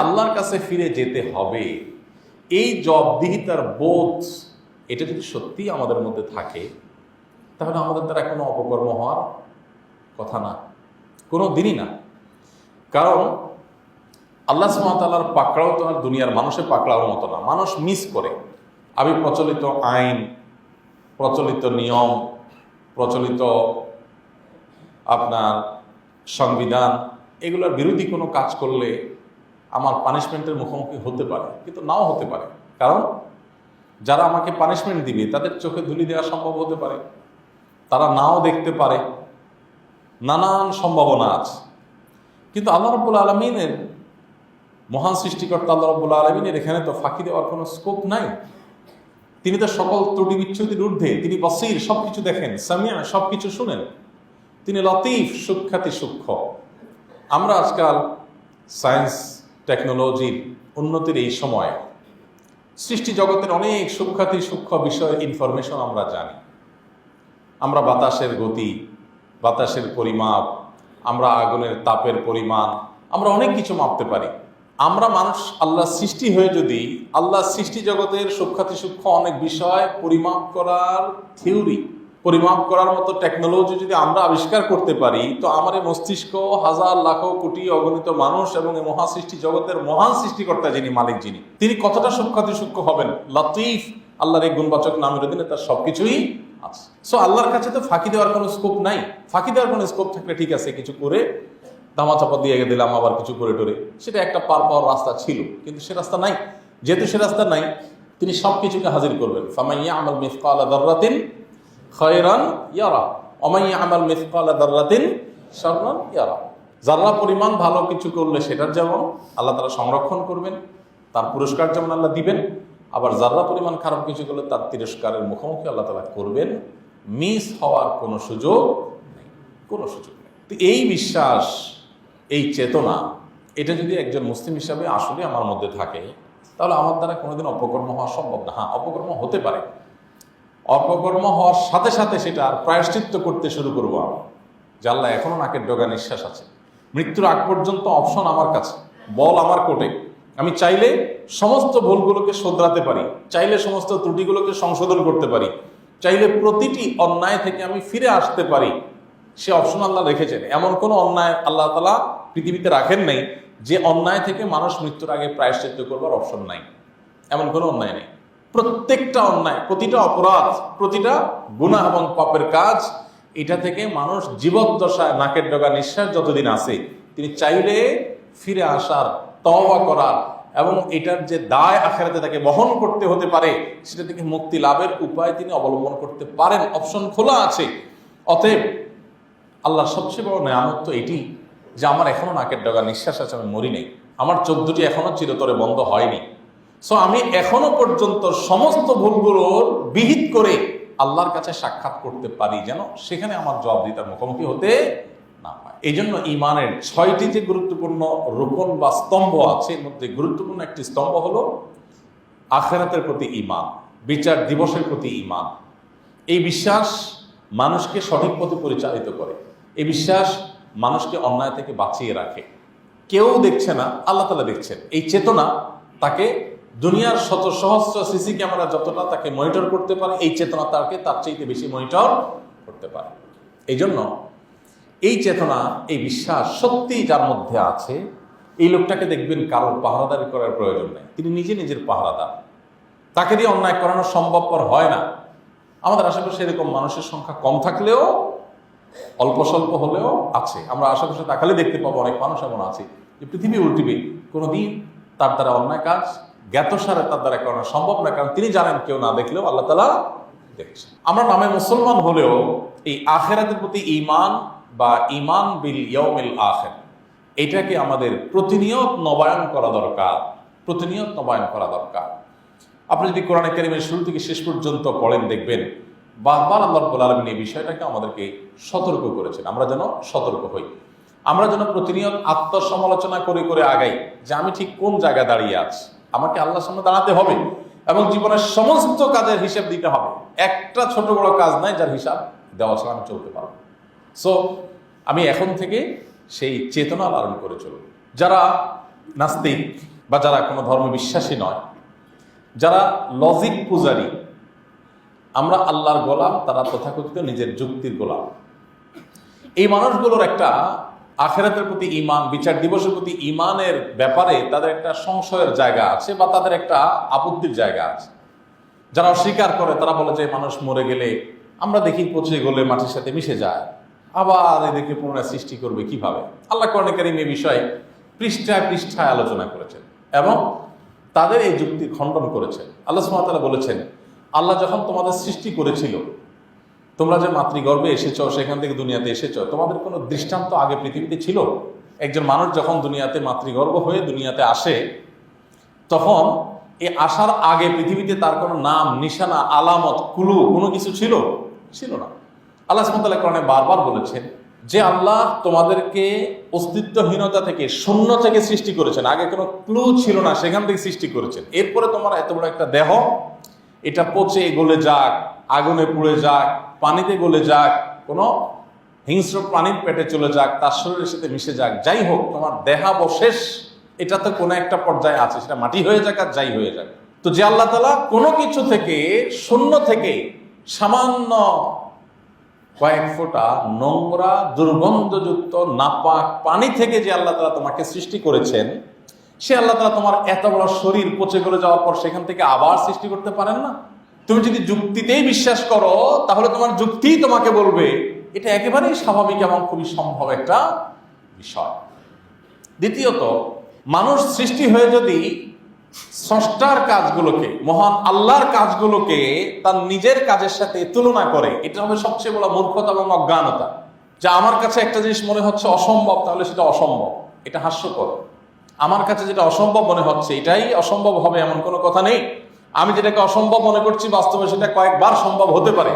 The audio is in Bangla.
আল্লাহর কাছে ফিরে যেতে হবে, এই জবাবদিহিতার বোধ এটা যদি সত্যি আমাদের মধ্যে থাকে, তাহলে আমাদের দ্বারা কোনো অপকর্ম হওয়ার কথা না, কোনো দিনই না। কারণ আল্লাহ সুবহানাহু ওয়া তাআলার পাকড়াও তো আর দুনিয়ার মানুষের পাকড়াওয়ার মতো না। মানুষ মিস করে। আমি প্রচলিত আইন, প্রচলিত নিয়ম, প্রচলিত আপনার সংবিধান, এগুলোর বিরোধী কোনো কাজ করলে আমার পানিশমেন্টের মুখোমুখি হতে পারে, কিন্তু নাও হতে পারে। কারণ যারা আমাকে পানিশমেন্ট দিবে তাদের চোখে ধুলি দেওয়া সম্ভব হতে পারে, তারা নাও দেখতে পারে, নানান সম্ভাবনা আছে। কিন্তু আল্লাহ রাব্বুল আলামিনের, মহান সৃষ্টিকর্তা আল্লাহ রাব্বুল আলামিনের এখানে তো ফাঁকি দেওয়ার কোনো স্কোপ নাই। তিনি তো সকল ত্রুটি বিচ্ছুতির ঊর্ধ্বে, তিনি বসির, সবকিছু দেখেন, সামিয়া, সবকিছু শুনেন, তিনি লতিফ, সূক্ষ্মাতি সূক্ষ্ম। আমরা আজকাল সায়েন্স টেকনোলজির উন্নতির এই সময় সৃষ্টি জগতের অনেক সূক্ষ্মাতি সূক্ষ্ম বিষয়ের ইনফরমেশন আমরা জানি। আমরা বাতাসের গতি, বাতাসের পরিমাপ, আমরা আগুনের তাপের পরিমাণ, আমরা অনেক কিছু মাপতে পারি। আমরা মানুষ আল্লাহ সৃষ্টি হয়ে যদি আল্লাহ সৃষ্টি জগতের সূক্ষ্মাতি সূক্ষ্ম অনেক বিষয় পরিমাপ করার থিওরি, পরিমাপ করার মতো টেকনোলজি যদি আমরা আবিষ্কার করতে পারি, তো আমার এই মস্তিষ্ক হাজার লাখ কোটি অগণিত মানুষ এবং এই মহাসৃষ্টি জগতের মহান সৃষ্টিকর্তা যিনি, মালিক যিনি, তিনি কতটা সূক্ষ্মাতি সূক্ষ্ম হবেন। লতিফ, আল্লাহর এই গুণবাচক নামের অধীনে তার সবকিছুই আছে। সো আল্লাহর কাছে তো ফাঁকি দেওয়ার কোনো স্কোপ নাই। ফাঁকি দেওয়ার কোনো স্কোপ থাকলে ঠিক আছে, কিছু করে ধামাচাপা দিয়ে দিলাম, আবার কিছু করে টোরে, সেটা একটা পার পাওয়ার রাস্তা ছিল, কিন্তু সে রাস্তা নাই। যেহেতু সে রাস্তা নাই, তিনি সবকিছুকে হাজির করবেন। ফামান ইয়ামাল মিসকালা যাররাতিন খায়রান ইয়ারা ওয়া মান ইয়ামাল মিসকালা যাররাতিন শাররান ইয়ারা। যারা পরিমাণ ভালো কিছু করলে সেটার যেমন আল্লাহ তাআলা সংরক্ষণ করবেন, তার পুরস্কার যেমন আল্লাহ দিবেন, আবার যারা পরিমাণ খারাপ কিছু করলে তার তিরস্কারের মুখোমুখি আল্লাহ তাআলা করবেন। মিস হওয়ার কোনো সুযোগ নেই, কোনো সুযোগ নেই। তো এই বিশ্বাস, এই চেতনা, এটা যদি একজন মুসলিম হিসাবে আসলে আমার মধ্যে থাকে, তাহলে আমার দ্বারা কোনোদিন অপকর্ম হওয়া সম্ভব না। হ্যাঁ, অপকর্ম হতে পারে। অপকর্ম হওয়ার সাথে সাথে সেটা আর প্রায়শ্চিত্ত করতে শুরু করবো আমি, যে আল্লাহ এখনো নাকের ডগা নিঃশ্বাস আছে, মৃত্যুর আগ পর্যন্ত অপশন আমার কাছে, বল আমার কোর্টে। আমি চাইলে সমস্ত ভুলগুলোকে শোধরাতে পারি, চাইলে সমস্ত ত্রুটিগুলোকে সংশোধন করতে পারি, চাইলে প্রতিটি অন্যায় থেকে আমি ফিরে আসতে পারি। সে অপশন আল্লাহ রেখেছেন। এমন কোনো অন্যায় আল্লাহ তাআলা পৃথিবীতে রাখেন নাই যে অন্যায় থেকে মানুষ মৃত্যুর আগে প্রায়শ্চিত্ত করবার অপশন নাই। এমন কোনো অন্যায় নেই। প্রত্যেকটা অন্যায়, প্রতিটা অপরাধ, প্রতিটা গুনাহ এবং পাপের কাজ, এটা থেকে মানুষ জীবদ্দশায় নাকের ডগা নিঃশ্বাস যতদিন আছে, তিনি চাইলে ফিরে আসার, তওবা করার এবং এটার যে দায় আখিরাতে তাকে বহন করতে হতে পারে, সেটা থেকে মুক্তি লাভের উপায় তিনি অবলম্বন করতে পারেন। অপশন খোলা আছে। অতএব আল্লাহর সবচেয়ে বড় নেয়ামত তো এটি যে আমার এখনো নাকের ডগা নিঃশ্বাস আছে, আমি মরি নেই, আমার চোখ দুটি এখনো চিরতরে বন্ধ হয়নি। সো আমি এখনো পর্যন্ত সমস্ত ভুলগুলোর বিহিত করে আল্লাহর কাছে সাক্ষাৎ করতে পারি, যেন সেখানে আমার জবাবদিহিতার মুখোমুখি হতে না হয়। এই জন্য ইমানের 6টি যে গুরুত্বপূর্ণ রোকন বা স্তম্ভ আছে, এর মধ্যে গুরুত্বপূর্ণ একটি স্তম্ভ হলো আখিরাতের প্রতি ঈমান, বিচার দিবসের প্রতি ঈমান। এই বিশ্বাস মানুষকে সঠিক পথে পরিচালিত করে। এই বিশ্বাস মানুষকে অন্যায় থেকে বাঁচিয়ে রাখে। কেউ দেখছে না, আল্লাহ তাআলা দেখছেন। এই চেতনা তাকে দুনিয়ার শত সহস্র সিসি ক্যামেরা যতটা তাকে মনিটর করতে পারে, এই চেতনা তাকে তার চাইতে বেশি মনিটর করতে পারে। এই জন্য এই চেতনা, এই বিশ্বাস সত্যি যার মধ্যে আছে, এই লোকটাকে দেখবেন কারোর পাহারাদারি করার প্রয়োজন নেই। তিনি নিজে নিজের পাহারাদার। তাকে দিয়ে অন্যায় করানো সম্ভবপর হয় না। আমাদের আশেপাশে এরকম মানুষের সংখ্যা কম থাকলেও, অল্প স্বল্প হলেও আছে। আমরা আশেপাশে তাকালে দেখতে পাবো অনেক মানুষ এমন আছে যে পৃথিবী উল্টিবে, কোনোদিন তার দ্বারা অন্যায় কাজ জ্ঞাতসারে তার দ্বারা করানো সম্ভব না। কারণ তিনি জানেন কেউ না দেখলেও আল্লাহ তাআলা দেখছেন। আমরা নামে মুসলমান হলেও এই আখিরাতের প্রতি ঈমান বা ঈমান বিল ইয়াউমিল আখির, এটাকে আমাদের প্রতিনিয়ত নবায়ন করা দরকার, প্রতিনিয়ত নবায়ন করা দরকার। আপনি যদি কোরআনে কারীমের শুরু থেকে শেষ পর্যন্ত পড়েন, দেখবেন বারবার আল্লাহ রাব্বুল আলামিন এই বিষয়টাকে আমাদেরকে সতর্ক করেছেন। আমরা যেন সতর্ক হই, আমরা যেন প্রতিনিয়ত আত্মসমালোচনা করে করে আগাই যে আমি ঠিক কোন জায়গায় দাঁড়িয়ে আছি। আমাকে আল্লাহর সামনে দাঁড়াতে হবে এবং জীবনের সমস্ত কাজের হিসাব দিতে হবে। একটা ছোট বড় কাজ নাই যার হিসাব দেওয়া ছাড়া আমি চলতে পারবো। সো আমি এখন থেকে সেই চেতনা লালন করে চলব। যারা নাস্তিক বা যারা কোনো ধর্মে বিশ্বাসী নয়, যারা লজিক পূজারী, আমরা আল্লাহর গোলাম, তারা তথাকথিত নিজের যুক্তির গোলাম। এই মানুষগুলোর একটা আখিরাতের প্রতি ঈমান, বিচার দিবসের প্রতি ঈমানের ব্যাপারে তাদের একটা সংশয়ের জায়গা আছে বা তাদের একটা আপত্তির জায়গা আছে। যারা অস্বীকার করে তারা বলে যে মানুষ মরে গেলে আমরা দেখি পচে গলে মাটির সাথে মিশে যায়, আবার এদেরকে পুনরায় সৃষ্টি করবে কিভাবে। আল্লাহ কোরআনে কারীম এই বিষয়ে পৃষ্ঠায় পৃষ্ঠায় আলোচনা করেছেন এবং তাদের এই যুক্তি খণ্ডন করেছেন। আল্লাহ সুবহানাহু ওয়া তাআলা বলেছেন, আল্লাহ যখন তোমাদের সৃষ্টি করেছিল, তোমরা যে মাতৃগর্ভে এসেছ, সেখান থেকে দুনিয়াতে এসেছ, তোমাদের কোনো দৃষ্টান্ত আগে পৃথিবীতে ছিল? একজন মানুষ যখন দুনিয়াতে মাতৃগর্ভ হয়ে দুনিয়াতে আসে, তখন এই আসার আগে পৃথিবীতে তার কোনো নাম, নিশানা, আলামত, কুলু কোনো কিছু ছিল না। আল্লাহ সুবহানাহু ওয়া তাআলা কোরআনে বারবার বলেছেন যে আল্লাহ তোমাদেরকে অস্তিত্বহীনতা থেকে, শূন্য থেকে সৃষ্টি করেছেন। আগে কোনো ক্লু ছিল না, সেখান থেকে সৃষ্টি করেছেন। এরপরে তোমার এত বড় একটা দেহ, এটা পচে গলে যাক, আগুনে পুড়ে যাক, পানিতে গলে যাক, কোনো হিংস্র প্রাণীর পেটে চলে যাক, তার শরীরের সাথে মিশে যাক, যাই হোক, তোমার দেহাবশেষ এটা তো কোনো একটা পর্যায়ে আছে, সেটা মাটি হয়ে যাক আর যাই হয়ে যাক। তো যে আল্লাহ তাআলা কোনো কিছু থেকে, শূন্য থেকে, সামান্য কয়েক ফোঁটা নোংরা, দুর্গন্ধযুক্ত, নাপাক পানি থেকে যে আল্লাহ তাআলা তোমাকে সৃষ্টি করেছেন, সে আল্লাহ তাআলা তোমার এত বড় শরীর পচে গলে যাওয়ার পর সেখান থেকে আবার সৃষ্টি করতে পারেন না? তুমি যদি যুক্তিতেই বিশ্বাস করো, তাহলে তোমার যুক্তিই তোমাকে বলবে এটা একেবারেই স্বাভাবিক এবং খুবই সম্ভব একটা বিষয়। দ্বিতীয়ত, মানুষ সৃষ্টি হয়ে যদি স্রষ্টার কাজগুলোকে, মহান আল্লাহর কাজগুলোকে তার নিজের কাজের সাথে তুলনা করে, এটা হবে সবচেয়ে বড় মূর্খতা এবং অজ্ঞানতা। যে আমার কাছে একটা জিনিস মনে হচ্ছে অসম্ভব, তাহলে সেটা অসম্ভব, এটা হাস্যকর। আমার কাছে যেটা অসম্ভব মনে হচ্ছে এটাই অসম্ভব হবে এমন কোনো কথা নেই। আমি যেটাকে অসম্ভব মনে করছি, বাস্তবে সেটা কয়েকবার সম্ভব হতে পারে।